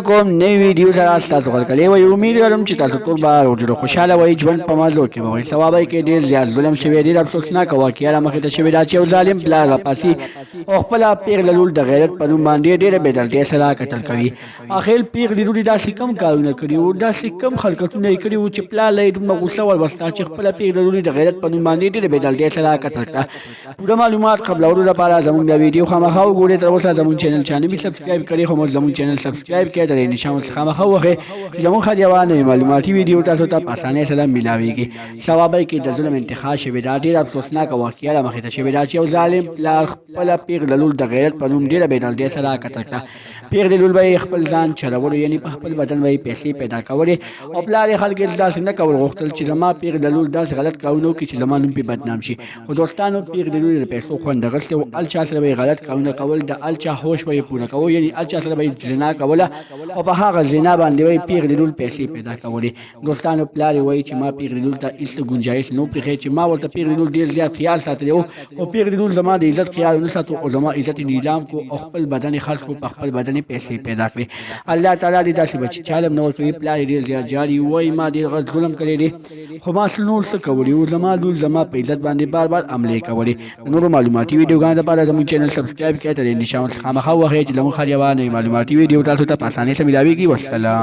کوم نوې ویډیو سره تاسو غوښتلې وي. امید لرم چې تاسو ټول به ورته خوشاله وئ. ژوند په مازو کې به وي ثواب کې ډیر زیات ظلم شوی دی. افسوسناک واقعیا مخې ته شوی دا چې یو ظالم پلار راپاسي او خپل پیغله لور د غیرت په نوم باندې ډیره بېدلتیا سره قتل کوي. اخر پیغله لور داسې کم کارونه کړي او داسې کم حرکتونه یې کړي چې پلار له یې دومره غوسه وربسته چې خپله پیغله لور د غیرت په نوم باندې ډیره بېدلتیا سره قتل کړه. پوره معلومات قبلولو لپاره زموږ د ویډیو خامخا وګورئ. تر اوسه زموږ چینل چا نه وي سبسکرایب کړی خو موږ زموږ چینل سبسکرایب کړئ. د نشان څخه خامخا وغه زموږ خدیوانه معلوماتي ویډیو تاسو ته په اسانۍ سره ملاويږي. ثواب کې د ظلم انتخاب شوی دا ډیر افسوسناک واقعیا مخې ته شوی دا چې یو ظالم پلار خپل پیغله لور د غیرت په نوم ډیره بېدلتیا سره قتل کړه. پیغله لور به خپل ځان چلولو یعنی په خپل بدن به پیسې پیدا کولې او پلار یې خلک داسې نه کول غوښتل چې زما پیغله لور داسې غلط کارونه وکړي چې زما نوم پې بدنام شي. خو دوستانو پیغله لور د پیسو خوند اخیستی او الچا سره به غلط کارونه کول د الچا هوش به پوره کوو یعنی الچا سره به زنا کوله او په هغه زنا باندې به پیغله لور پیسې پیدا کولې. دوستانو پلار وایي چې ما پیغله لور ته هېڅ ګنجایش نه پرېښی چې ما ورته پیغله لور ډېر زیات خیال ساتلی و او پیغله لور زما د عزت خیال ونه ساتو او زما عزت یې نیلام کو او خپل بدن یې خرڅ کړو په خپل بدن یې پیسې پیدا کړې. الله تعالی دې داسې بچي چالم نه ورکوي. پلار یې ډېر زیات جاري وایي ما ډېر غلط ظلم کړی دی خو ما نور څه کولی و زما لور زما په عزت باندې بار بار حملې کولې. د نورو معلوماتي ویډیوګانو لپاره زموږ چینل سبسکرایب کړئ. تر دې نشان څخه خامخا وغواړئ چې زموږ خبرونه معلوماتي ویډیو تاسو ته په اسانۍ سره ملاويږي. والسلام.